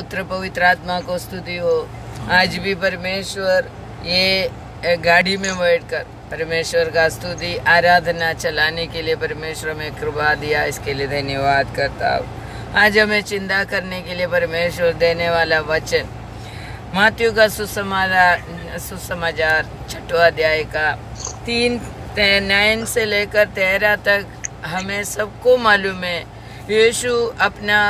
पुत्र पवित्र आत्मा को स्तुति हो। आज भी परमेश्वर ये गाड़ी में बैठकर परमेश्वर का स्तुति आराधना चलाने के लिए परमेश्वर में कृपा दिया, इसके लिए धन्यवाद करता हूँ। आज हमें चिंता करने के लिए परमेश्वर देने वाला वचन मत्ती का सुसमाचार 6वां अध्याय का 3:9 से लेकर 13 तक हमें सबको मालूम है यीशु अपना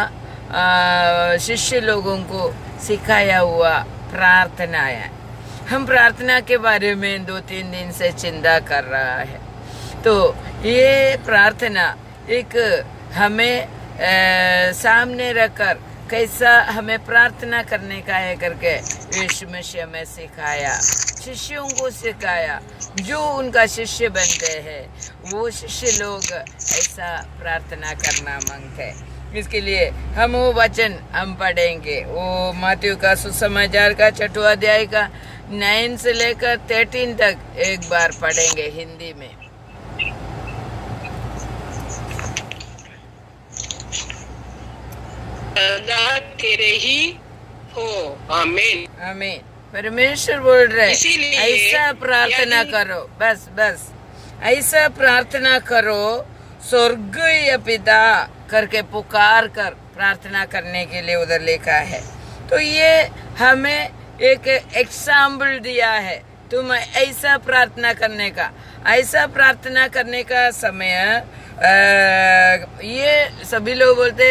शिष्य लोगों को सिखाया हुआ प्रार्थना है। हम प्रार्थना के बारे में 2-3 दिन से चिंता कर रहा है। तो ये प्रार्थना एक हमें सामने रखकर कैसा हमें प्रार्थना करने का है करके यीशु मसीह में सिखाया, शिष्यों को सिखाया। जो उनका शिष्य बनते हैं वो शिष्य लोग ऐसा प्रार्थना करना मांगते हैं। इसके लिए हम वो वचन हम पढ़ेंगे, वो मत्ती का सुसमाचार का 6वां अध्याय का 9 से लेकर 13 तक एक बार पढ़ेंगे हिंदी में। तेरे ही हो, आमीन आमीन। परमेश्वर बोल रहे ऐसा प्रार्थना करो, बस ऐसा प्रार्थना करो, स्वर्गीय पिता करके पुकार कर प्रार्थना करने के लिए उधर लिखा है। तो ये हमें एक एग्जाम्पल दिया है, तुम ऐसा प्रार्थना करने का, ऐसा प्रार्थना करने का समय ये सभी लोग बोलते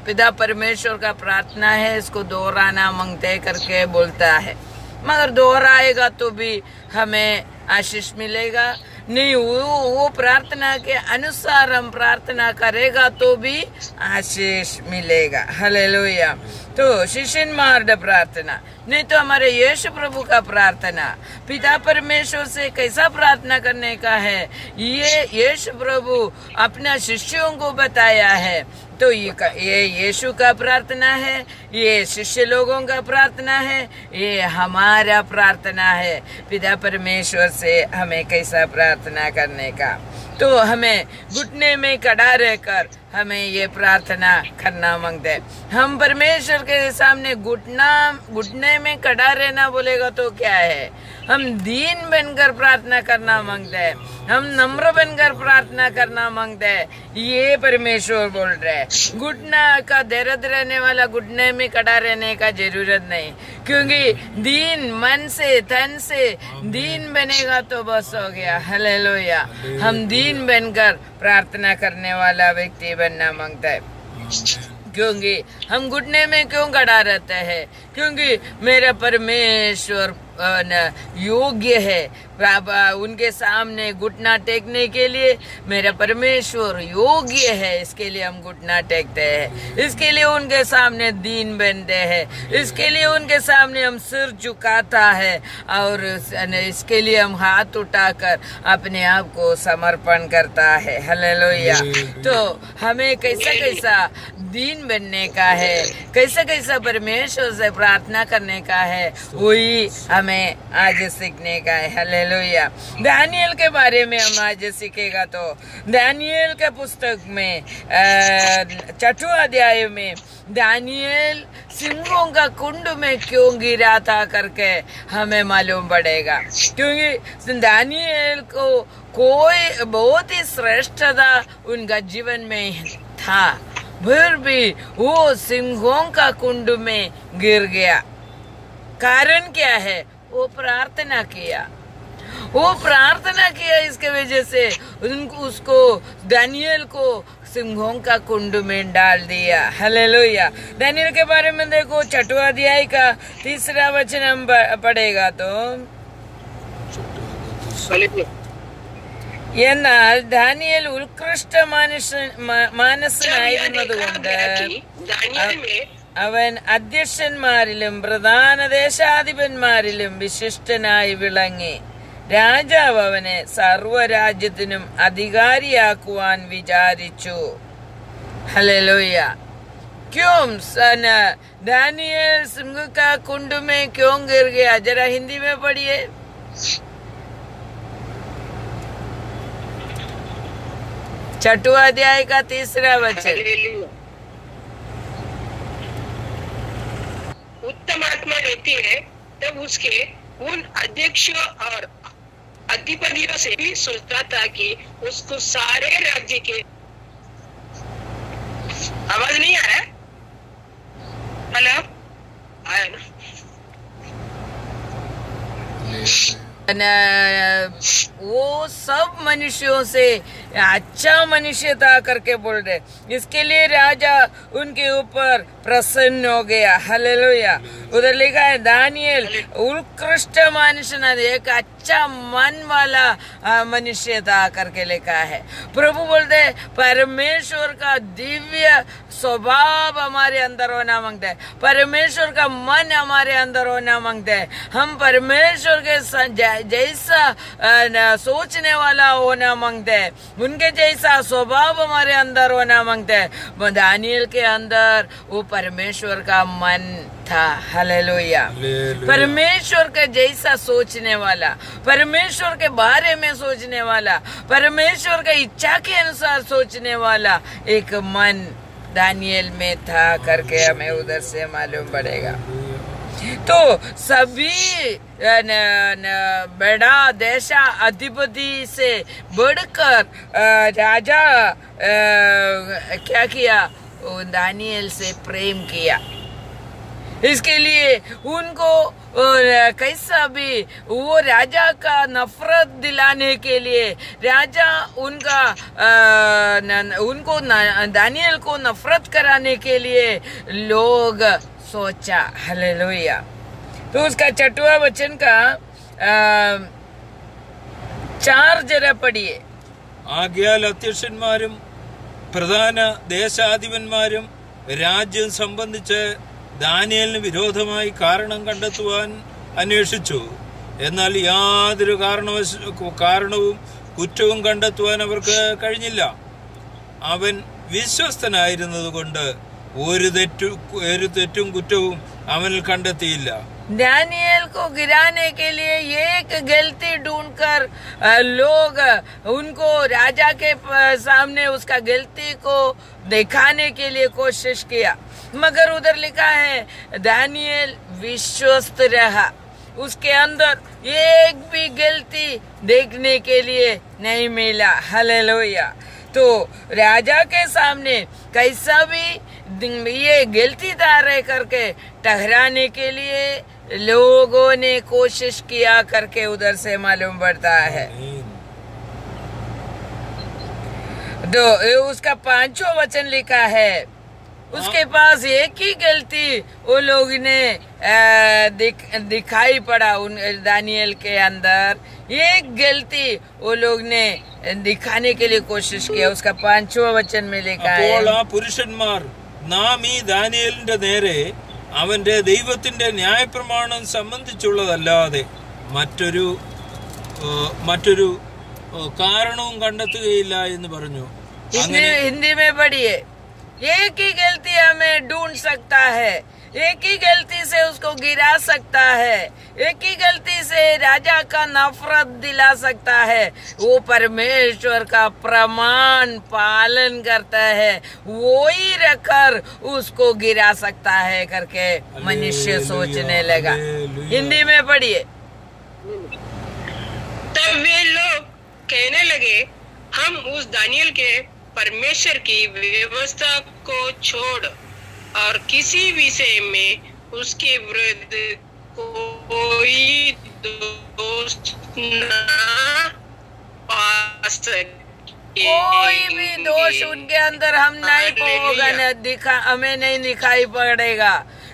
पिता परमेश्वर का प्रार्थना है, इसको दोहराना मांगते करके बोलता है, मगर दोहराएगा तो भी हमें आशीष मिलेगा नहीं। वो प्रार्थना के अनुसार हम प्रार्थना करेगा तो भी आशीष मिलेगा। हालेलुया। तो शिष्यन्मार्ग प्रार्थना नहीं तो हमारे यीशु प्रभु का प्रार्थना, पिता परमेश्वर से कैसा प्रार्थना करने का है, ये यीशु प्रभु अपना शिष्यों को बताया है। तो ये यीशु का प्रार्थना है, ये शिष्य लोगों का प्रार्थना है, ये हमारा प्रार्थना है पिता परमेश्वर से हमें कैसा प्रार्थना करने का। तो हमें घुटने में खड़ा रहकर हमें ये प्रार्थना करना मांगते। हम परमेश्वर के सामने घुटने में खड़ा रहना बोलेगा तो क्या है, हम दीन बनकर प्रार्थना करना मांगते हैं, हम नम्र बनकर प्रार्थना करना मांगते हैं। ये परमेश्वर बोल रहे हैं। घुटना का दर्द रहने वाला घुटने में खड़ा रहने का जरूरत नहीं, क्योंकि दीन मन से तन से दीन बनेगा तो बस हो गया। हालेलुया। हम दीन बनकर प्रार्थना करने वाला व्यक्ति बनना मांगता है। क्योंकि हम घुटने में क्यों खड़ा रहते हैं, क्योंकि मेरा परमेश्वर योग्य है उनके सामने घुटना टेकने के लिए। मेरा परमेश्वर योग्य है, इसके लिए हम घुटना टेकते हैं, इसके लिए उनके सामने दीन बनते हैं, इसके लिए उनके सामने हम सिर झुकाता है और इसके लिए हम हाथ उठाकर अपने आप को समर्पण करता है। हालेलुया। तो हमें कैसा कैसा दीन बनने का है, कैसा कैसा परमेश्वर से प्रार्थना करने का है, वही हमें आज सीखने का है। हालेलुया। दानियल के बारे में हम आज सीखेगा। तो दानियल के पुस्तक में 6वां अध्याय में दानियल सिंहों का कुंड में क्यों गिरा था करके हमें मालूम पड़ेगा, क्योंकि दानियल को कोई बहुत ही श्रेष्ठता उनका जीवन में था, फिर भी वो सिंहों का कुंड में गिर गया। कारण क्या है, वो प्रार्थना किया, इसके वजह से उसको दानियल को सिंहों का कुंड में डाल दिया। हालेलुया। दानियल के बारे में देखो 6वां अध्याय का 3 वचन हम पढ़ेगा। तो എന്നാൽ ദാനിയേൽ ഉത്കൃഷ്ട മാനസനായിരുന്നതുകൊണ്ട് അവൻ അധ്യക്ഷന്മാരിലും പ്രധാന ദേശാധിപന്മാരിലും വിശിഷ്ടനായി വിളങ്ങി. രാജാവ് അവനെ സർവ്വരാജ്യത്തിനും അധികാരിയാക്കുവാൻ വിചാരിച്ചു. ഹല്ലേലൂയ. क्यों दानियल सिंह का कुंड में क्यों गिर गया, जरा हिंदी में पढ़िए। 6वां अध्याय का 3 वचन। उत्तम आत्मा रहती है, तब उसके उन अध्यक्षों और अधिपतियों से भी सोचता था कि उसको सारे राज्य के, आवाज नहीं आ रहा है? हेलो, आया ना? वो सब मनुष्यों से अच्छा मनुष्य था करके बोल रहे, इसके लिए राजा उनके ऊपर प्रसन्न हो गया। हालेलुया। उधर लिखा है दानियल उत्कृष्ट मनुष्य, एक अच्छा मन वाला मनुष्य था करके लिखा है। प्रभु बोलते हैं परमेश्वर का दिव्य स्वभाव हमारे अंदर होना मांगता है, परमेश्वर का मन हमारे अंदर होना मांगता है। हम परमेश्वर के जैसा सोचने वाला होना मांगते हैं, उनके जैसा स्वभाव हमारे अंदर होना मांगते हैं। दानियल के अंदर वो परमेश्वर का मन था। हालेलुया। परमेश्वर के जैसा सोचने वाला, परमेश्वर के बारे में सोचने वाला, परमेश्वर के इच्छा के अनुसार सोचने वाला एक मन दानियल में था करके हमें उधर से मालूम पड़ेगा। तो सभी बड़ा देशा अधिपति से बढ़कर राजा क्या किया, दानियल से प्रेम किया। इसके लिए उनको कैसा भी वो राजा का नफरत दिलाने के लिए राजा उनको दानियल को नफरत कराने के लिए लोग सोचा। हालेलुया। तो उसका 6वां वचन का 4 जरा पढ़िए। ആകയാൽ അധ്യക്ഷന്മാരും പ്രധാന ദേശാധിപന്മാരും രാജ്യം സംബന്ധിച്ച് ദാനിയേലിന് വിരോധമായി കാരണം കണ്ടെത്തുവാൻ അന്വേഷിച്ചു. എന്നാൽ യാതൊരു കാരണവും കുറ്റവും കണ്ടെത്തുവാൻ അവർക്ക് കഴിഞ്ഞില്ല. അവൻ വിശ്വസ്തനായിരുന്നതുകൊണ്ട് ഒരു തെറ്റും കുറ്റവും അവനിൽ കണ്ടെത്തിയില്ല. दानियल को गिराने के लिए एक गलती ढूंढकर लोग उनको राजा के सामने उसका गलती को दिखाने के लिए कोशिश किया, मगर उधर लिखा है दानियल विश्वस्त रहा, उसके अंदर एक भी गलती देखने के लिए नहीं मिला। हालेलुया। तो राजा के सामने कैसा भी ये गलतीदार है करके ठहराने के लिए लोगों ने कोशिश किया करके उधर से मालूम पड़ता है। तो उसका 5वां वचन लिखा है, उसके पास एक ही गलती वो लोग ने दिखाई पड़ा, उन दानियल के अंदर एक गलती वो लोग ने दिखाने के लिए कोशिश किया। उसका 5वां वचन में लिखा है, പുരുഷന്മാർ നാം ഈ ദാനിയേലിന്റെ നേരെ അവന്റെ ദൈവത്തിന്റെ ന്യായപ്രമാണം സംബന്ധിച്ചുള്ളതല്ലാതെ മറ്റൊരു കാരണവും കണ്ടെത്തുകയില്ല എന്ന് പറഞ്ഞു. हिंदी में पढ़िए। एक ही गलती हमें ढूंढ सकता है, एक ही गलती से उसको गिरा सकता है, एक ही गलती से राजा का नफरत दिला सकता है, वो परमेश्वर का प्रमाण पालन करता है, वो ही रखकर उसको गिरा सकता है करके मनुष्य सोचने लगा। हिंदी में पढ़िए। तब वे लोग कहने लगे, हम उस दानियल के परमेश्वर की व्यवस्था को छोड़ और किसी विषय में उसके विरुद्ध कोई दोष न पा सके, कोई भी दोष उनके अंदर हम नहीं पाओगे, हमें नहीं दिखाई पड़ेगा,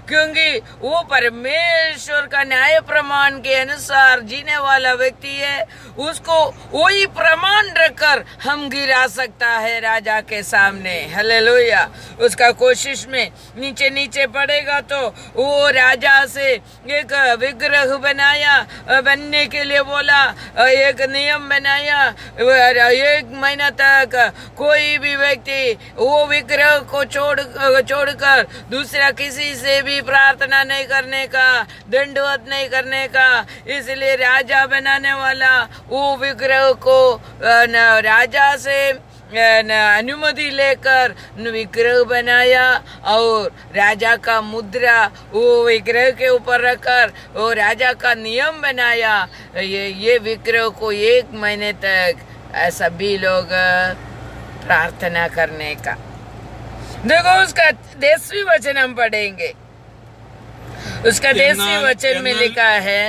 क्योंकि वो परमेश्वर का न्याय प्रमाण के अनुसार जीने वाला व्यक्ति है। उसको वही प्रमाण रखकर हम गिरा सकता है राजा के सामने। हालेलुया। उसका कोशिश में नीचे नीचे पड़ेगा तो वो राजा से एक विग्रह बनने के लिए बोला, एक नियम बनाया, 1 महीना तक कोई भी व्यक्ति वो विग्रह को छोड़कर दूसरा किसी से भी प्रार्थना नहीं करने का, दंडवत नहीं करने का। इसलिए राजा बनाने वाला वो विग्रह को राजा से अनुमति लेकर विग्रह बनाया और राजा का मुद्रा वो विग्रह के ऊपर रखकर वो राजा का नियम बनाया। ये विग्रह को 1 महीने तक सभी लोग प्रार्थना करने का। देखो उसका 10वीं वचन हम पढ़ेंगे। उसका 10वीं वचन में लिखा है,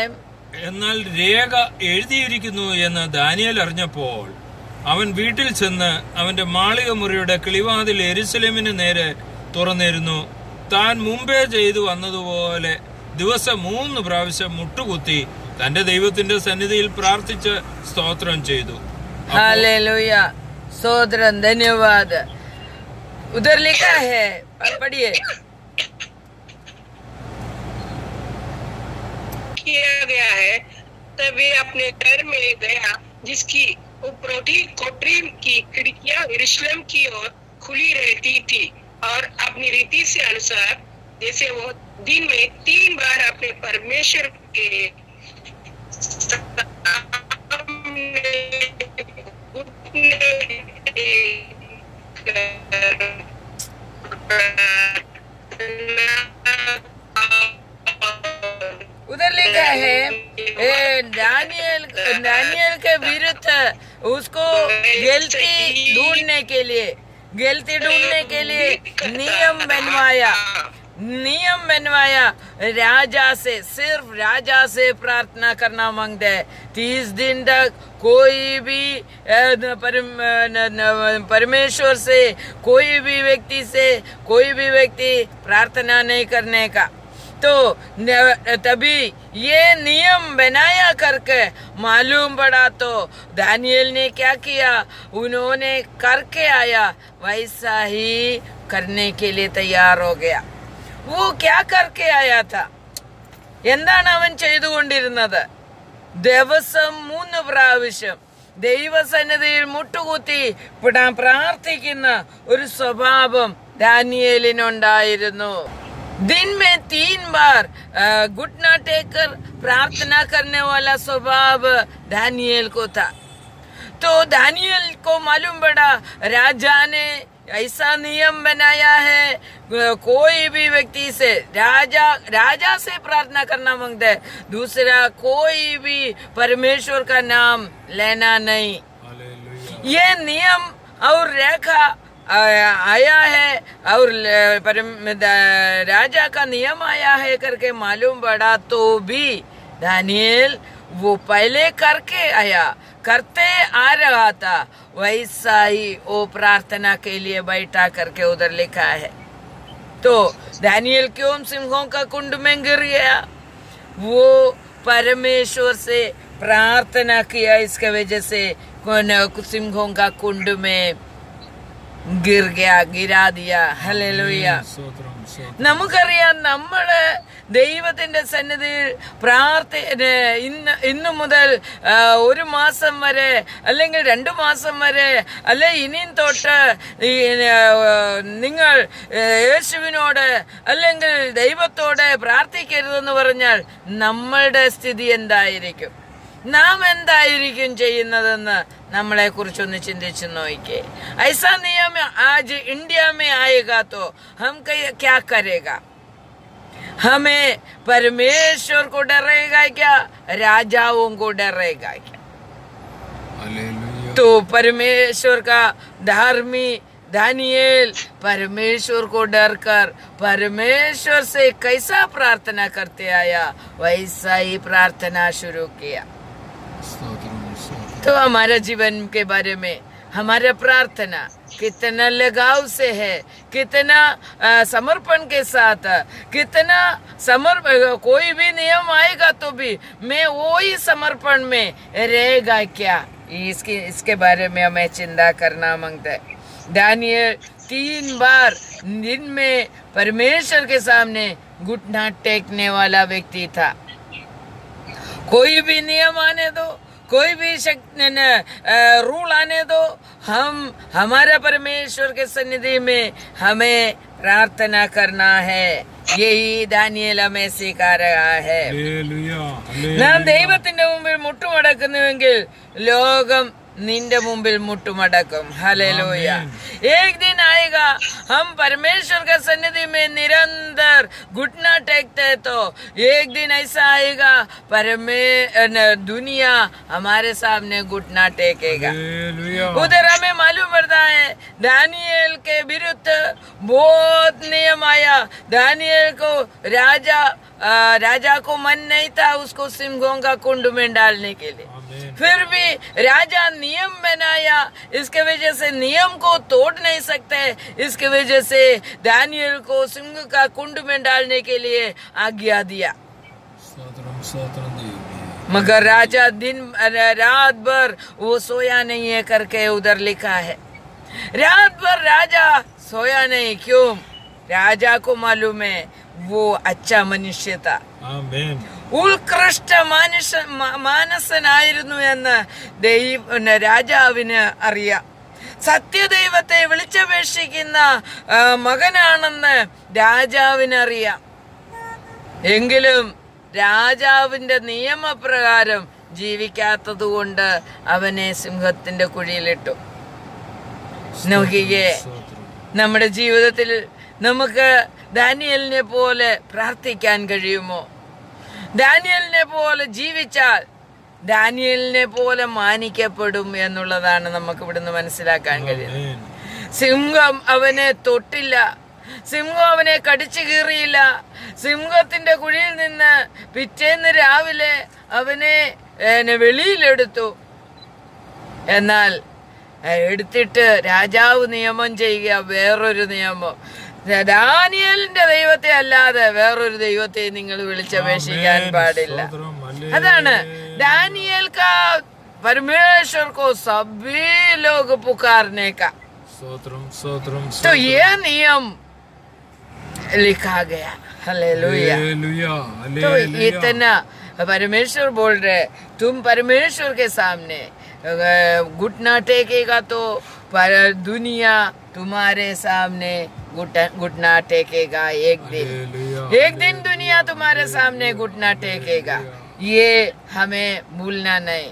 എന്നാൽ രേഖ എഴുതിയിരിക്കുന്നു എന്ന് ദാനിയേൽ അറിഞ്ഞപ്പോൾ അവൻ വീട്ടിൽ ചെന്ന് അവന്റെ മാളിക മുറിയുടെ കിളിവാതിൽ യെരൂശലേമിന് നേരെ തുറന്നിരുന്നു. താൻ മുമ്പേ ചെയ്തു വന്നതുപോലെ ദിവസം 3 പ്രാവശ്യം മുട്ടുകുത്തി തന്റെ ദൈവത്തിന്റെ സന്നിധിയിൽ പ്രാർത്ഥിച്ച് സ്തോത്രം ചെയ്തു. हालेलुया, स्तोत्रम, धन्यवाद। उधर लिखा है, पढ़िए। किया गया है, तब वे अपने घर में गया जिसकी उपरोटी कोठरी की खिड़कियां यरूशलेम की ओर खुली रहती थी, और अपनी रीति से अनुसार जैसे वो दिन में 3 बार अपने परमेश्वर के उधर लिखा है दानियल के विरुद्ध उसको गलती ढूंढने के लिए नियम बनवाया। राजा से, सिर्फ राजा से प्रार्थना करना मांगते है। 30 दिन तक कोई भी परमेश्वर से कोई भी व्यक्ति प्रार्थना नहीं करने का। तो तभी ये नियम बनाया करके मालूम पड़ा तो दानियल ने क्या किया, उन्होंने करके आया, वैसा ही करने के लिए तैयार हो गया। वो क्या करके आया था? എന്താണ് അവൻ ചെയ്തുകൊണ്ടിരുന്നത്? ദിവസം 3 പ്രാവശ്യം ദൈവസന്നിധിയിൽ മുട്ടുകുത്തി പ്രാർത്ഥിക്കുന്ന ഒരു സ്വഭാവം ദാനിയേലിനുണ്ടായിരുന്നു। दिन में 3 बार घुटना टेककर प्रार्थना करने वाला स्वभाव दानियल को था। तो दानियल को मालूम पड़ा राजा ने ऐसा नियम बनाया है, कोई भी व्यक्ति से राजा से प्रार्थना करना मांगता है, दूसरा कोई भी परमेश्वर का नाम लेना नहीं। ये नियम और रेखा आया है और राजा का नियम आया है करके मालूम पड़ा तो भी दानियल वो पहले करके करते आ रहा था, वैसा ही वो प्रार्थना के लिए बैठा करके उधर लिखा है। तो दानियल क्यों सिंहों का कुंड में गिर गया? वो परमेश्वर से प्रार्थना किया, इसके वजह से सिंहों का कुंड में गिरा दिया। ഹല്ലേലൂയ। നമുക്കറിയാം, നമ്മള് ദൈവത്തിന്റെ സന്നിധിയിൽ ഇന്നു മുതൽ 1 മാസം വരെ അല്ലെങ്കിൽ 2 മാസം വരെ അല്ലെ ഇനിയും തൊട്ട് നിങ്ങൾ യേശുവിനോട് അല്ലെങ്കിൽ ദൈവത്തോട് പ്രാർത്ഥിക്കരുതെന്ന് പറഞ്ഞാൽ നമ്മളുടെ സ്ഥിതി എന്തായിരിക്കും? നാം എന്തായിരിക്കും ചെയ്യുന്നതെന്ന് നമ്മളെ കുറിച്ചൊന്ന് ചിന്തിച്ചു നോക്കിയേ। ऐसा नियम आज इंडिया में आएगा तो हम क्या करेगा? हमें परमेश्वर को डरेगा क्या, राजाओं को डरेगा क्या? तो परमेश्वर का धार्मी दानियल परमेश्वर को डरकर परमेश्वर से कैसा प्रार्थना करते आया, वैसा ही प्रार्थना शुरू किया। तो हमारे जीवन के बारे में हमारा प्रार्थना कितना लगाव से है, कितना समर्पण के साथ, कितना कोई भी नियम आएगा तो भी मैं वो ही समर्पण में रहेगा क्या, इसके बारे में हमें चिंता करना मांगता है। दानियल 3 बार दिन में परमेश्वर के सामने घुटना टेकने वाला व्यक्ति था। कोई भी नियम आने दो, कोई भी रूल आने दो, हम हमारे परमेश्वर के सन्निधि में हमें प्रार्थना करना है। यही दानिയേൽ हमें सिखा रहा है। നാം ദൈവത്തിന്റെ മുമ്പിൽ മുട്ടുമടക്കുന്നുവെങ്കിൽ ലോകം निंदे मुंबिल मुट्टुमडकम। हालेलुया। एक दिन आएगा हम परमेश्वर का सन्निधि में निरंतर घुटना टेकते हैं, तो एक दिन ऐसा आएगा दुनिया हमारे सामने घुटना टेकेगा। उधर हमें मालूम पड़ता है दानियल के विरुद्ध बहुत नियम आया। दानियल को राजा को मन नहीं था उसको सिंहों का कुंड में डालने के लिए, फिर भी राजा नियम बनाया। इसके वजह से नियम को तोड़ नहीं सकते, इसके वजह से दानियल को सिंह का कुंड में डालने के लिए आज्ञा दिया। मगर राजा रात भर वो सोया नहीं है करके उधर लिखा है। रात भर राजा सोया नहीं, क्यों? राजा को मालूम है वो अच्छा मनुष्य था, ഉത്കൃഷ്ട മാനസനായിരുന്നു എന്ന് രാജാവിന് അറിയാം. സത്യദൈവത്തെ വിളിച്ചപേക്ഷിക്കുന്ന മകനാണെന്ന് രാജാവിനറിയാം. എങ്കിലും രാജാവിന്റെ നിയമപ്രകാരം ജീവിക്കാത്തത് കൊണ്ട് അവനെ സിംഹത്തിന്റെ കുഴിയിലിട്ടു. നോക്കിയേ, നമ്മുടെ ജീവിതത്തിൽ നമുക്ക് ദാനിയേലിനെ പോലെ പ്രാർത്ഥിക്കാൻ കഴിയുമോ? ദാനിയേലിനെ പോലെ ജീവിച്ചാൽ ദാനിയേലിനെ പോലെ മാനിക്കപ്പെടും എന്നുള്ളതാണ് നമുക്ക് ഇവിടുന്ന് മനസ്സിലാക്കാൻ കഴിയുന്നത്. സിംഹം അവനെ തൊട്ടില്ല, സിംഹം അവനെ കടിച്ചു കീറിയില്ല. സിംഹത്തിന്റെ കുഴിയിൽ നിന്ന് പിറ്റേന്ന് രാവിലെ അവനെ വെളിയിലെടുത്തു. എന്നാൽ എടുത്തിട്ട് രാജാവ് നിയമം ചെയ്യുക, വേറൊരു നിയമം, ദാനിയേലിന്റെ ദൈവത്തെ അല്ലാതെ വേറൊരു ദൈവത്തെ നിങ്ങൾ വിളിച്ചപേക്ഷിക്കാൻ പാടില്ല. അതാണ് दानियल का परमेश्वर को सभी लोग पुकारने का। तो ये नियम लिखा गया। हालेलुया। तो इतना परमेश्वर बोल रहे, तुम परमेश्वर के सामने घुटना टेकेगा तो दुनिया तुम्हारे सामने घुटना टेकेगा। एक दिन दुनिया तुम्हारे सामने घुटना टेकेगा। ये हमें भूलना नहीं।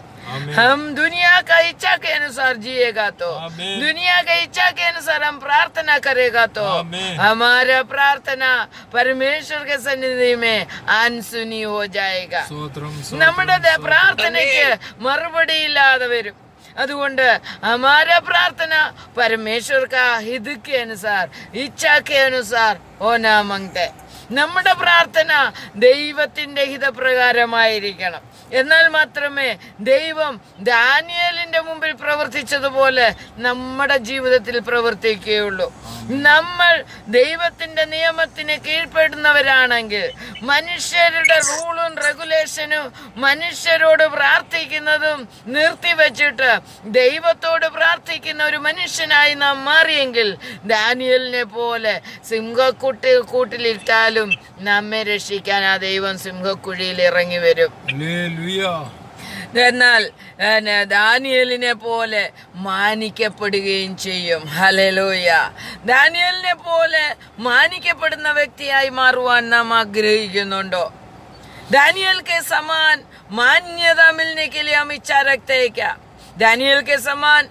हम दुनिया का इच्छा के अनुसार जिएगा तो, दुनिया के इच्छा के अनुसार हम प्रार्थना करेगा तो हमारा प्रार्थना परमेश्वर के सन्निधि में अनसुनी हो जाएगा. നമ്മുടെ പ്രാർത്ഥനയ്ക്ക് മറുപടി ഇല്ലാതെ വരും. അതുകൊണ്ട് हमारा प्रार्थना परमेश्वर का हित के अनुसार, इच्छा के अनुसार होना मांगते. നമ്മുടെ പ്രാർത്ഥന ദൈവത്തിന്റെ ഹിതപ്രകാരമായിരിക്കണം. എന്നാൽ മാത്രമേ ദൈവം ദാനിയേലിന്റെ മുമ്പിൽ പ്രവർത്തിച്ചതുപോലെ നമ്മുടെ ജീവിതത്തിൽ പ്രവർത്തിക്കുകയുള്ളൂ. നമ്മൾ ദൈവത്തിന്റെ നിയമത്തിന് കീഴ്പ്പെടുന്നവരാണെങ്കിൽ, മനുഷ്യരുടെ റൂളും റെഗുലേഷനും മനുഷ്യരോട് പ്രാർത്ഥിക്കുന്നതും നിർത്തിവെച്ചിട്ട് ദൈവത്തോട് പ്രാർത്ഥിക്കുന്ന ഒരു മനുഷ്യനായി നാം മാറിയെങ്കിൽ ദാനിയേലിനെ പോലെ സിംഹക്കൂട്ടിലിട്ടാലും നമ്മെ രക്ഷിക്കാൻ ആ ദൈവം സിംഹക്കുഴിയിൽ ഇറങ്ങി വരും. എന്നാൽ ദാനിയേലിനെ പോലെ മാനിക്കപ്പെടുകയും ചെയ്യും. ഹല്ലേലൂയ. ദാനിയേലിനെ പോലെ മാനിക്കപ്പെടുന്ന വ്യക്തിയായി മാറുവാൻ നാം ആഗ്രഹിക്കുന്നുണ്ടോ? दानियल के समान मान्यता मिलने के लिए हम इच्छा रखते हैं क्या? दानियल के समान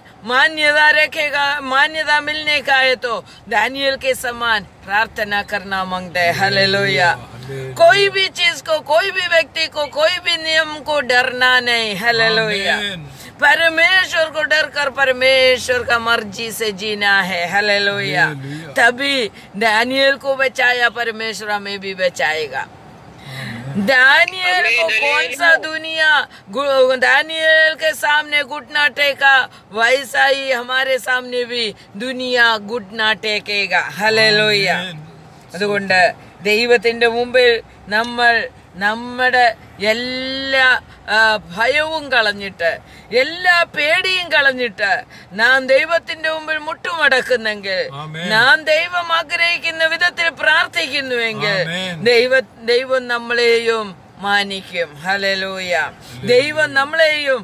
मान्यता मिलने का है तो दानियल के समान प्रार्थना करना मांगते हैं. हालेलुया. कोई भी चीज को, कोई भी व्यक्ति को, कोई भी नियम को डरना नहीं. हालेलुया. परमेश्वर को डर कर परमेश्वर का मर्जी से जीना है. हालेलुया. तभी दानियल को बचाया, परमेश्वर हमें भी बचाएगा. दानियल को कौन सा दुनिया दानियल के सामने घुटना टेका, वैसा ही हमारे सामने भी दुनिया घुटना टेकेगा. ഹല്ലേലൂയ. അതുകൊണ്ട് ദൈവത്തിന്റെ മുമ്പിൽ നമ്മൾ നമ്മുടെ എല്ലാ ഭയവും കളഞ്ഞിട്ട്, എല്ലാ പേടിയും കളഞ്ഞിട്ട് നാം ദൈവത്തിന്റെ മുമ്പിൽ മുട്ടുമടക്കുന്നെങ്കിൽ, നാം ദൈവം ആഗ്രഹിക്കുന്ന വിധത്തിൽ പ്രാർത്ഥിക്കുന്നുവെങ്കിൽ ദൈവം നമ്മളെയും മാനിക്കും. ഹല്ലേലൂയ. ദൈവം നമ്മളെയും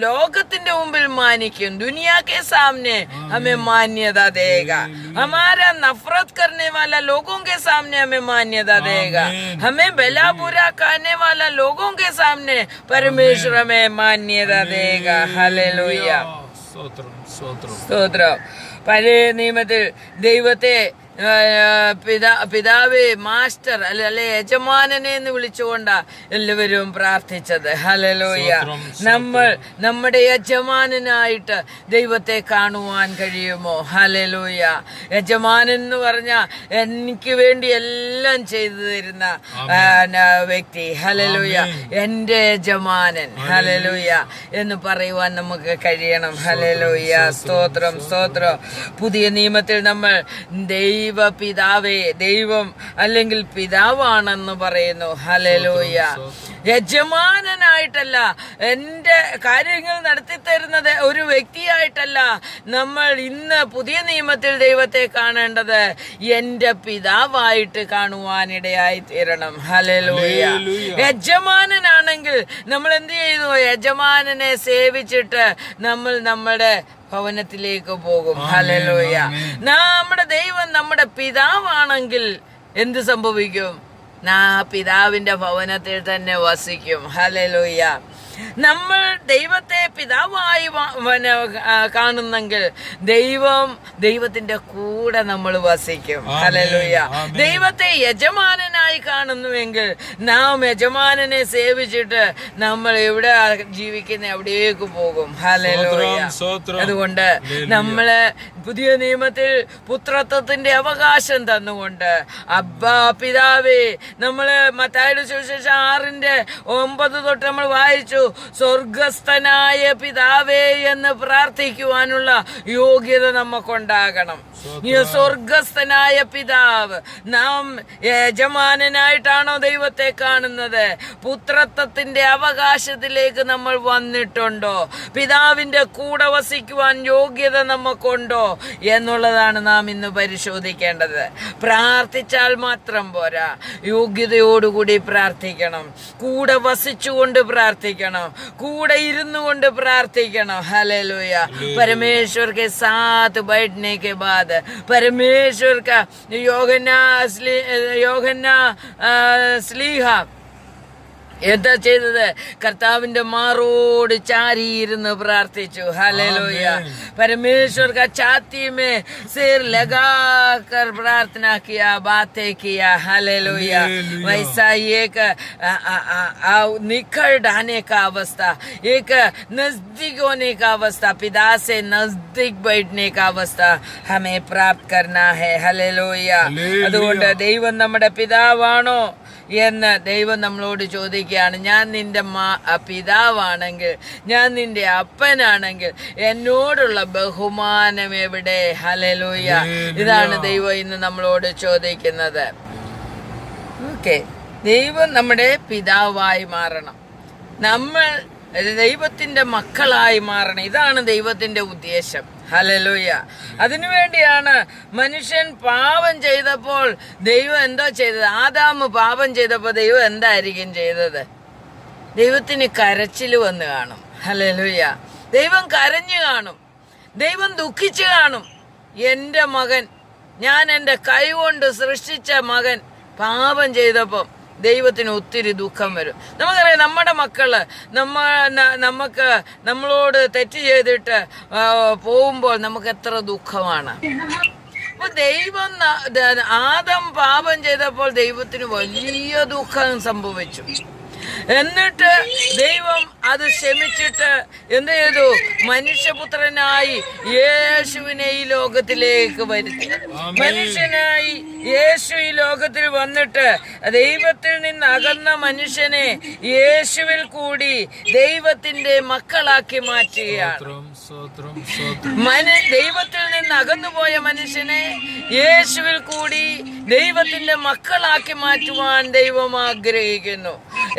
ലോകത്തിന്റെ മുമ്പിൽ മാനിക്കും. दुनिया के सामने हमें मान्यता देगा. हमारा नफरत करने वाला लोगों के सामने हमें मान्यता देगा. हमें भला बुरा कहने वाला लोगों के सामने परमेश्वर हमें मान्यता देगा. हालेलुया. സ്തോത്രം. പഴയ നിയമത്തിൽ ദൈവത്തെ പിതാവേ മാസ്റ്റർ അല്ലെ യജമാനനെ എന്ന് വിളിച്ചുകൊണ്ടാ എല്ലാവരും പ്രാർത്ഥിച്ചത്. ഹല്ലേലൂയ. നമ്മൾ നമ്മുടെ യജമാനനായിട്ട് ദൈവത്തെ കാണുവാൻ കഴിയുമോ? ഹല്ലേലൂയ. യജമാനൻ എന്ന് പറഞ്ഞ എനിക്ക് വേണ്ടി എല്ലാം ചെയ്തു തരുന്ന വ്യക്തി. ഹല്ലേലൂയ. എന്റെ യജമാനൻ. ഹല്ലേലൂയ എന്ന് പറയുവാൻ നമുക്ക് കഴിയണം. ഹല്ലേലൂയ. സ്തോത്രം. പുതിയ നിയമത്തിൽ നമ്മൾ പിതാവേ, ദൈവം അല്ലെങ്കിൽ പിതാവാണെന്ന് പറയുന്നു. ഹല്ലേലൂയ. യജമാനനായിട്ടല്ല, എന്റെ കാര്യങ്ങൾ നടത്തി തരുന്നത് ഒരു വ്യക്തിയായിട്ടല്ല. നമ്മൾ ഇന്ന് പുതിയ നിയമത്തിൽ ദൈവത്തെ കാണേണ്ടത് എന്റെ പിതാവായിട്ട് കാണുവാനിടയായി തീരണം. ഹല്ലേലൂയ. യജമാനനാണെങ്കിൽ നമ്മൾ എന്ത് ചെയ്യുന്നു? യജമാനനെ സേവിച്ചിട്ട് നമ്മൾ നമ്മുടെ ഭവനത്തിലേക്ക് പോകും. ഹല്ലേലൂയ. നമ്മുടെ ദൈവം നമ്മുടെ പിതാവാണെങ്കിൽ എന്ത് സംഭവിക്കും? പിതാവിന്റെ ഭവനത്തിൽ തന്നെ വസിക്കും. ഹല്ലേലൂയ. നമ്മൾ ദൈവത്തെ പിതാവായി കാണുന്നെങ്കിൽ ദൈവത്തിന്റെ കൂടെ നമ്മൾ വസിക്കും. ഹല്ലേലൂയ. ദൈവത്തെ യജമാനനായി കാണുന്നുവെങ്കിൽ നാം യജമാനനെ സേവിച്ചിട്ട് നമ്മൾ എവിടെ ജീവിക്കുന്ന എവിടേക്ക് പോകും. ഹല്ലേലൂയ. അതുകൊണ്ട് നമ്മള് പുതിയ നിയമത്തിൽ പുത്രത്വത്തിന്റെ അവകാശം തന്നുകൊണ്ട് അബ്ബാ പിതാവേ, നമ്മള് മത്തായിയുടെ സുവിശേഷം 6:9 തൊട്ട് നമ്മൾ വായിച്ചു, സ്വർഗസ്ഥനായ പിതാവേ എന്ന് പ്രാർത്ഥിക്കുവാനുള്ള യോഗ്യത നമുക്കുണ്ടാകണം. ഈ സ്വർഗസ്ഥനായ പിതാവ്, നാം യജമാനനായിട്ടാണോ ദൈവത്തെ കാണുന്നത്? പുത്രത്വത്തിന്റെ അവകാശത്തിലേക്ക് നമ്മൾ വന്നിട്ടുണ്ടോ? പിതാവിന്റെ കൂടെ വസിക്കുവാൻ യോഗ്യത നമുക്കുണ്ടോ എന്നുള്ളതാണ് നാം ഇന്ന് പരിശോധിക്കേണ്ടത്. പ്രാർത്ഥിച്ചാൽ മാത്രം പോരാ, യോഗ്യതയോടുകൂടി പ്രാർത്ഥിക്കണം. കൂടെ വസിച്ചുകൊണ്ട് പ്രാർത്ഥിക്കണം. കൂടെ ഇരുന്നു കൊണ്ട് പ്രാർത്ഥിക്കണം. ഹല്ലേലൂയ. परमेश्वर के साथ बैठने के बाद परमेश्वर का യോഹന്നാ സ്ലീഹ എന്താ ചെയ്തത്? കർത്താവിന്റെ മാറോട് ചാരിയിരുന്ന് പ്രാർത്ഥിച്ചു. ഹല്ലേലൂയ. परमेश्वर का छाती में सिर लगाकर प्रार्थना किया, बातें किया. हालेलुया. वैसा एक निकट आने का अवस्था, एक नजदीक होने का अवस्था, पिता से नजदीक बैठने का अवस्था हमें प्राप्त करना है. हालेलुया. അതുകൊണ്ട് ദൈവം നമ്മുടെ പിതാവാണോ എന്ന് ദൈവം നമ്മളോട് ചോദിക്കുകയാണ്. ഞാൻ നിന്റെ പിതാവാണെങ്കിൽ, ഞാൻ നിന്റെ അപ്പനാണെങ്കിൽ എന്നോടുള്ള ബഹുമാനം എവിടെ? ഹല്ലേലൂയ. ഇതാണ് ദൈവം ഇന്ന് നമ്മളോട് ചോദിക്കുന്നത്. ഓക്കെ, ദൈവം നമ്മുടെ പിതാവായി മാറണം, നമ്മൾ ദൈവത്തിന്റെ മക്കളായി മാറണം. ഇതാണ് ദൈവത്തിന്റെ ഉദ്ദേശം. ഹല്ലേലൂയ. അതിനുവേണ്ടിയാണ് മനുഷ്യൻ പാപം ചെയ്തപ്പോൾ ദൈവം എന്തോ ചെയ്തത്? ആദാമ് പാപം ചെയ്തപ്പോൾ ദൈവം എന്തായിരിക്കും ചെയ്തത്? ദൈവത്തിന് കരച്ചിൽ വന്ന് കാണും. ഹല്ലേലൂയ. ദൈവം കരഞ്ഞു കാണും, ദൈവം ദുഃഖിച്ചു കാണും. എന്റെ മകൻ, ഞാൻ എന്റെ കൈകൊണ്ട് സൃഷ്ടിച്ച മകൻ പാപം ചെയ്തപ്പം ദൈവത്തിന് ഒത്തിരി ദുഃഖം വരും. നമുക്കറിയാം, നമ്മുടെ മക്കള് നമുക്ക് നമ്മളോട് തെറ്റ് ചെയ്തിട്ട് പോകുമ്പോൾ നമുക്ക് എത്ര ദുഃഖമാണ്. അപ്പൊ ദൈവം ആദം പാപം ചെയ്തപ്പോൾ ദൈവത്തിന് വലിയ ദുഃഖം സംഭവിച്ചു. എന്നിട്ട് ദൈവം അത് ക്ഷമിച്ചിട്ട് എന്ത് ചെയ്തു? മനുഷ്യപുത്രനായി യേശുവിനെ ഈ ലോകത്തിലേക്ക് വരുത്തി. മനുഷ്യനായി യേശു ഈ ലോകത്തിൽ വന്നിട്ട് ദൈവത്തിൽ നിന്ന് അകന്ന മനുഷ്യനെ യേശുവിൽ കൂടി ദൈവത്തിന്റെ മക്കളാക്കി മാറ്റുകയാണ്. ദൈവത്തിൽ നിന്ന് അകന്നുപോയ മനുഷ്യനെ യേശുവിൽ കൂടി ദൈവത്തിന്റെ മക്കളാക്കി മാറ്റുവാൻ ദൈവം ആഗ്രഹിക്കുന്നു.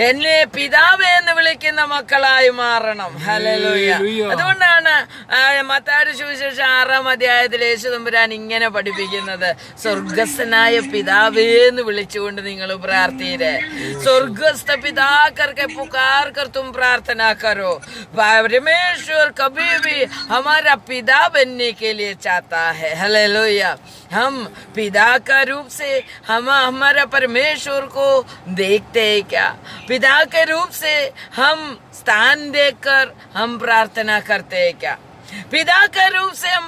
എന്നെ പിതാവേ എന്ന് വിളിക്കുന്ന മക്കളായി മാറണം. ഹല്ലേലൂയ. അതുകൊണ്ടാണ് മത്തായിയുടെ സുവിശേഷം 6-ാം അധ്യായത്തിൽ യേശു തമ്പുരാൻ ഇങ്ങനെ പഠിപ്പിക്കുന്നത്, സ്വർഗസ്ഥനായ പിതാവേ എന്ന് വിളിച്ചുകൊണ്ട് നിങ്ങൾ പ്രാർത്ഥിരെ. स्वर्गस्थ पिता करके पुकार कर तुम प्रार्थना करो. परमेश्वर कभी भी हमारा पिता बनने के लिए चाहता है. हालेलुया. हम पिता का रूप से हम हमारा परमेश्वर को देखते हैं क्या? पिता के रूप से हम स्थान देखकर हम प्रार्थना करते हैं क्या? पिता के रूप से हम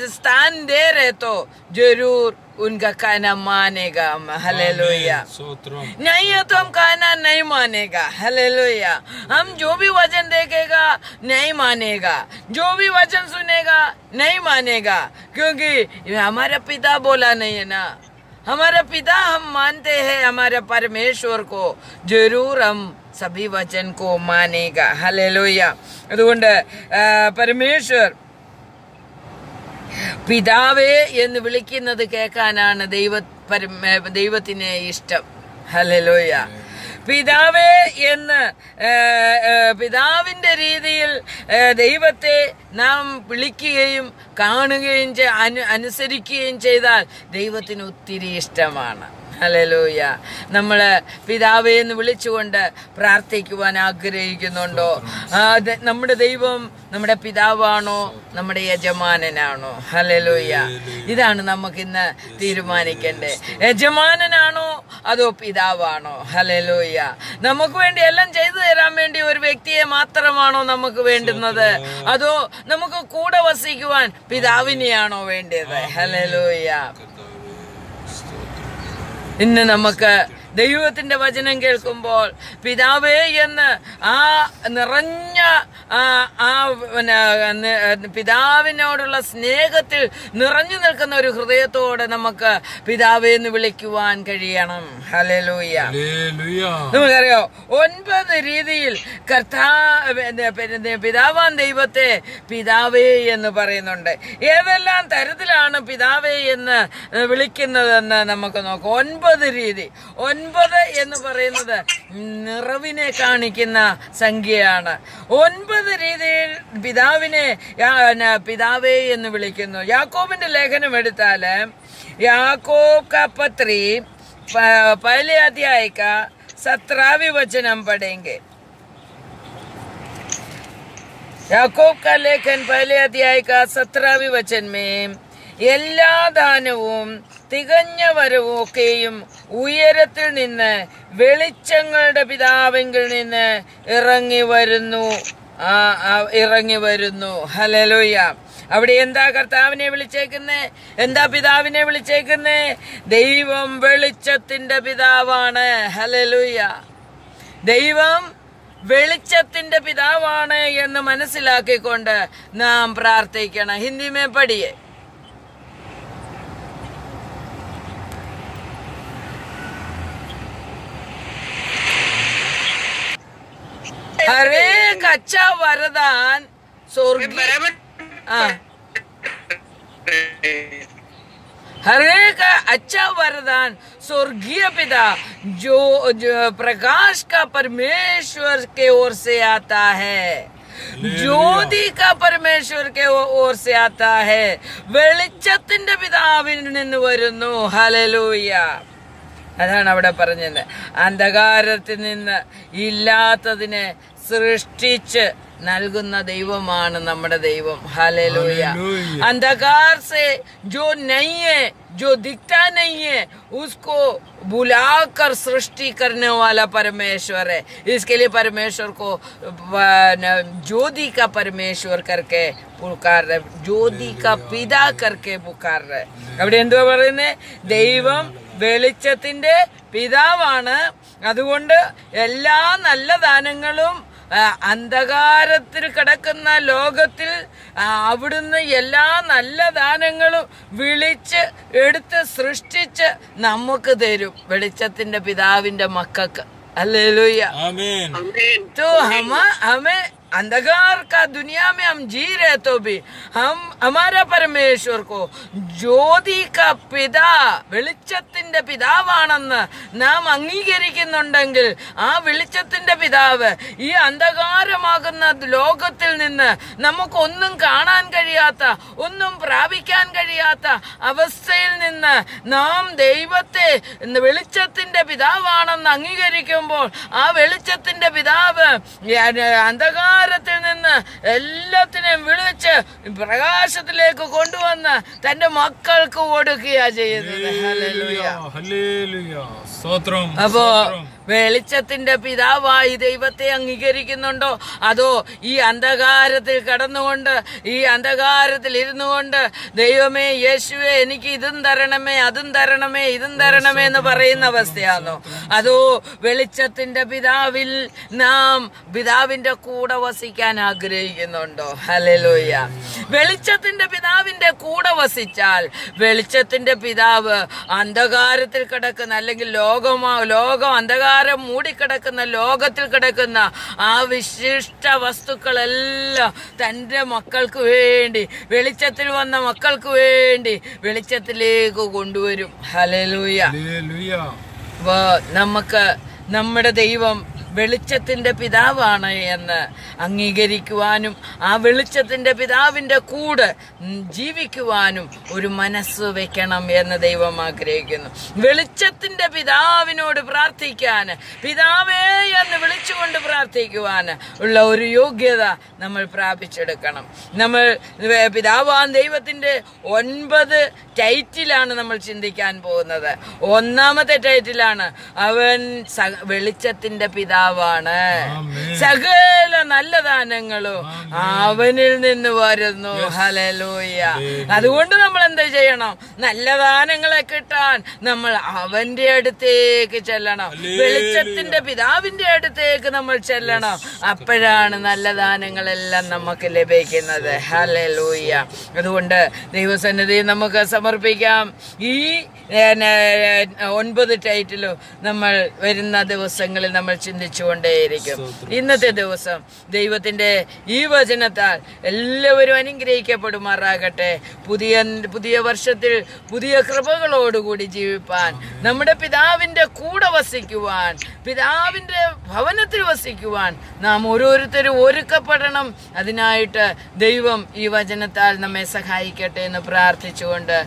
स्थान दे रहे तो जरूर उनका कहना मानेगा। हालेलुया। नहीं है तो हम कहना नहीं मानेगा। हालेलुया। हम जो भी वचन देखेगा नहीं मानेगा, जो भी वचन सुनेगा नहीं मानेगा, क्योंकि हमारा पिता बोला नहीं है ना। हमारा पिता हम मानते हैं, हमारे परमेश्वर को जरूर हम सभी वचन को मानेगा। हालेलुया। അതുകൊണ്ട് പരമേശ്വർ പിതാവേ എന്ന് വിളിക്കുന്നത് കേൾക്കാനാണ് ദൈവത്തിന് ഇഷ്ടം. ഹല്ലേലൂയ. പിതാവേ എന്ന് പിതാവിന്റെ രീതിയിൽ ദൈവത്തെ നാം വിളിക്കുകയും കാണുകയും അനുസരിക്കുകയും ചെയ്താൽ ദൈവത്തിന് ഒത്തിരി ഇഷ്ടമാണ്. ഹല്ലേലൂയ. നമ്മള് പിതാവേ എന്ന് വിളിച്ചുകൊണ്ട് പ്രാർത്ഥിക്കുവാൻ ആഗ്രഹിക്കുന്നുണ്ടോ? നമ്മുടെ ദൈവം നമ്മുടെ പിതാവാണോ, നമ്മുടെ യജമാനനാണോ? ഹല്ലേലൂയ. ഇതാണ് നമുക്കിന്ന് തീരുമാനിക്കേണ്ടത്. യജമാനനാണോ അതോ പിതാവാണോ? ഹല്ലേലൂയ. നമുക്ക് വേണ്ടി എല്ലാം ചെയ്തു തരാൻ വേണ്ടി ഒരു വ്യക്തിയെ മാത്രമാണോ നമുക്ക് വേണ്ടുന്നത്, അതോ നമുക്ക് കൂടെ വസിക്കുവാൻ പിതാവിനെയാണോ വേണ്ടത്? ഹല്ലേലൂയ. ഇന്ന് നമുക്ക് ദൈവത്തിന്റെ വചനം കേൾക്കുമ്പോൾ പിതാവേ എന്ന് ആ നിറഞ്ഞ പിതാവിനോടുള്ള സ്നേഹത്തിൽ നിറഞ്ഞു നിൽക്കുന്ന ഒരു ഹൃദയത്തോടെ നമുക്ക് പിതാവേ എന്ന് വിളിക്കുവാൻ കഴിയണം. ഹല്ലേലൂയ. നമുക്കറിയോ 9 രീതിയിൽ പിതാവാൻ ദൈവത്തെ പിതാവേ എന്ന് പറയുന്നുണ്ട്. ഏതെല്ലാം തരത്തിലാണ് പിതാവേ എന്ന് വിളിക്കുന്നതെന്ന് നമുക്ക് നോക്കാം. 9 രീതി. 9 എന്ന് പറയുന്നത് നിറവിനെ കാണിക്കുന്ന സംഖ്യയാണ്. 9 രീതിയിൽ പിതാവിനെ പിതാവേ എന്ന് വിളിക്കുന്നു. യാക്കോബിന്റെ ലേഖനം എടുത്താല് याकूब का पत्री पहले अध्याय का 17वां वचन हम पढ़ेंगे। याकूब का लेखन पहले अध्याय का 17वां वचन में എല്ലാ ദാനവും തികഞ്ഞ വരവും ഒക്കെയും ഉയരത്തിൽ നിന്ന് വെളിച്ചങ്ങളുടെ പിതാവെങ്കിൽ നിന്ന് ഇറങ്ങി വരുന്നു. ഹല്ലേലൂയ. അവിടെ എന്താ കർത്താവിനെ വിളിച്ചേക്കുന്നേ? എന്താ പിതാവിനെ വിളിച്ചേക്കുന്നേ? ദൈവം വെളിച്ചത്തിന്റെ പിതാവാണ്. ഹല്ലേലൂയ. ദൈവം വെളിച്ചത്തിന്റെ പിതാവാണ് എന്ന് മനസ്സിലാക്കിക്കൊണ്ട് നാം പ്രാർത്ഥിക്കണം. ഹിന്ദി മേ പഠിയേ. हर एक अच्छा वरदान हर एक अच्छा वरदान स्वर्गीय पिता जो प्रकाश का परमेश्वर के ओर से आता है, ज्योति का परमेश्वर के ओर से आता है, വെളിച്ചത്തിന്റെ പിതാവിൽ നിന്ന് വരുന്നു. ഹല്ലേലൂയ. അതാണ് അവിടെ പറഞ്ഞത്. അന്ധകാരത്തിൽ നിന്ന് ഇല്ലാത്തതിനെ സൃഷ്ടിച്ച് നൽകുന്ന ദൈവമാണ് നമ്മുടെ ദൈവം. हालेलुया। अंधकार से जो नहीं है, जो दिखता नहीं है, उसको बुलाकर सृष्टि करने वाला परमेश्वर है। इसके लिए परमेश्वर को ज्योति का परमेश्वर करके पुकार रहे, ज्योति का पिता करके पुकार रहे. അവിടെ എന്തുവാ പറയുന്നത്? ദൈവം വെളിച്ചത്തിന്റെ പിതാവാണ്. അതുകൊണ്ട് എല്ലാ നല്ല ദാനങ്ങളും അന്ധകാരത്തിൽ കിടക്കുന്ന ലോകത്തിൽ അവിടുന്ന് എല്ലാ നല്ല ദാനങ്ങളും വിളിച്ച് എടുത്ത് സൃഷ്ടിച്ച് നമുക്ക് തരും, വെളിച്ചത്തിന്റെ പിതാവിന്റെ മക്കൾക്ക്. ഹല്ലേലൂയ. तो हमें अंधकार का दुनिया में हम जी रहे तो भी हम हमारा परमेश्वर को ज्योति का पिता വെളിച്ചത്തിന്റെ പിതാവാണെന്ന് നാം അംഗീകരിക്കുന്നുണ്ടെങ്കിൽ ആ വെളിച്ചത്തിന്റെ പിതാവ് ഈ അന്ധകാരമാകുന്ന ലോകത്തിൽ നിന്ന് നമുക്കൊന്നും കാണാൻ കഴിയാത്ത, ഒന്നും പ്രാപിക്കാൻ കഴിയാത്ത അവസ്ഥയിൽ നിന്ന് നാം ദൈവത്തെ വെളിച്ചത്തിന്റെ പിതാവാണെന്ന് അംഗീകരിക്കുമ്പോൾ ആ വെളിച്ചത്തിന്റെ പിതാവ് അന്ധകാര അന്ധകാരത്തിൽ നിന്ന് എല്ലാത്തിനെയും വിളിച്ച് പ്രകാശത്തിലേക്ക് കൊണ്ടുവന്ന് തന്റെ മക്കൾക്ക് കൊടുക്കുകയാ ചെയ്യുന്നത്. അപ്പോ വെളിച്ചത്തിന്റെ പിതാവായി ദൈവത്തെ അംഗീകരിക്കുന്നുണ്ടോ? അതോ ഈ അന്ധകാരത്തിൽ കടന്നുകൊണ്ട്, ഈ അന്ധകാരത്തിൽ ഇരുന്നു കൊണ്ട് ദൈവമേ യേശുവേ എനിക്ക് ഇതും തരണമേ അതും തരണമേ ഇതും തരണമേ എന്ന് പറയുന്ന അവസ്ഥയാണോ? അതോ വെളിച്ചത്തിന്റെ പിതാവിൽ നാം പിതാവിന്റെ കൂടെ വസിക്കാൻ ആഗ്രഹിക്കുന്നുണ്ടോ? ഹല്ലേലൂയ. വെളിച്ചത്തിന്റെ പിതാവിന്റെ കൂടെ വസിച്ചാൽ വെളിച്ചത്തിന്റെ പിതാവ് അന്ധകാരത്തിൽ കിടക്കുന്ന, അല്ലെങ്കിൽ ലോകം അന്ധകാരം മൂടിക്കിടക്കുന്ന ലോകത്തിൽ കിടക്കുന്ന ആ വിശിഷ്ട വസ്തുക്കളെല്ലാം തന്റെ മക്കൾക്ക് വേണ്ടി, വെളിച്ചത്തിൽ വന്ന മക്കൾക്ക് വേണ്ടി വെളിച്ചത്തിലേക്ക് കൊണ്ടുവരും. ഹല്ലേലൂയ. നമുക്ക് നമ്മുടെ ദൈവം വെളിച്ചത്തിന്റെ പിതാവാണ് എന്ന് അംഗീകരിക്കുവാനും ആ വെളിച്ചത്തിന്റെ പിതാവിന്റെ കൂടെ ജീവിക്കുവാനും ഒരു മനസ്സ് വെക്കണം എന്ന് ദൈവം ആഗ്രഹിക്കുന്നു. വെളിച്ചത്തിന്റെ പിതാവിനോട് പ്രാർത്ഥിക്കാൻ, പിതാവേ എന്ന് വിളിച്ചുകൊണ്ട് പ്രാർത്ഥിക്കുവാൻ ഉള്ള ഒരു യോഗ്യത നമ്മൾ പ്രാപിച്ചെടുക്കണം. നമ്മൾ പിതാവാൻ ദൈവത്തിന്റെ 9 ടൈറ്റിലാണ് നമ്മൾ ചിന്തിക്കാൻ പോകുന്നത്. ഒന്നാമത്തെ ടൈറ്റിലാണ് അവൻ വെളിച്ചത്തിന്റെ പിതാവാണ്. സകല നല്ല ദാനങ്ങളും അവനിൽ നിന്ന് വരുന്നു. ഹല്ലേലൂയ. അതുകൊണ്ട് നമ്മൾ എന്ത് ചെയ്യണം? നല്ല ദാനങ്ങളെ കിട്ടാൻ നമ്മൾ അവന്റെ അടുത്തേക്ക് ചെല്ലണം. വെളിച്ചത്തിന്റെ പിതാവിന്റെ അടുത്തേക്ക് നമ്മൾ ചെല്ലണം. അപ്പോഴാണ് നല്ല ദാനങ്ങളെല്ലാം നമുക്ക് ലഭിക്കുന്നത്. ഹല്ലേലൂയ. അതുകൊണ്ട് ദൈവസന്നിധി നമുക്ക് സമർപ്പിക്കാം. ഈ 9 ടൈറ്റിലും നമ്മൾ വരുന്ന ദിവസങ്ങളിൽ നമ്മൾ ചിന്തിച്ചുകൊണ്ടേയിരിക്കും. ഇന്നത്തെ ദിവസം ദൈവത്തിന്റെ ഈ വചനത്താൽ എല്ലാവരും അനുഗ്രഹിക്കപ്പെടുമാറാകട്ടെ. പുതിയ വർഷത്തിൽ പുതിയ കൃപകളോടുകൂടി ജീവിപ്പാൻ, നമ്മുടെ പിതാവിന്റെ കൂടെ വസിക്കുവാൻ, പിതാവിന്റെ ഭവനത്തിൽ വസിക്കുവാൻ നാം ഓരോരുത്തരും ഒരുക്കപ്പെടണം. അതിനായിട്ട് ദൈവം ഈ വചനത്താൽ നമ്മെ സഹായിക്കട്ടെ എന്ന് പ്രാർത്ഥിച്ചുകൊണ്ട്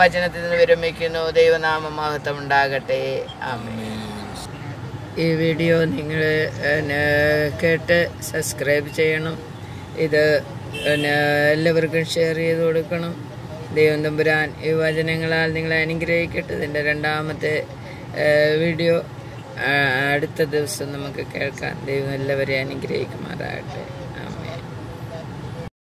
വചനത്തിൽ നിന്ന് വിരമിക്കുന്നു. ദൈവനാമ മഹത്വം ഉണ്ടാകട്ടെ. ആമേൻ. ഈ വീഡിയോ നിങ്ങൾ കേട്ട് സബ്സ്ക്രൈബ് ചെയ്യണം. ഇത് എല്ലാവർക്കും ഷെയർ ചെയ്ത് കൊടുക്കണം. ദൈവം തമ്പുരാൻ ഈ വചനങ്ങളാൽ നിങ്ങളെ അനുഗ്രഹിക്കട്ടെ. ഇതിൻ്റെ 2ാമത്തെ വീഡിയോ അടുത്ത ദിവസം നമുക്ക് കേൾക്കാം. ദൈവം എല്ലാവരെയും അനുഗ്രഹിക്കുമാറാകട്ടെ.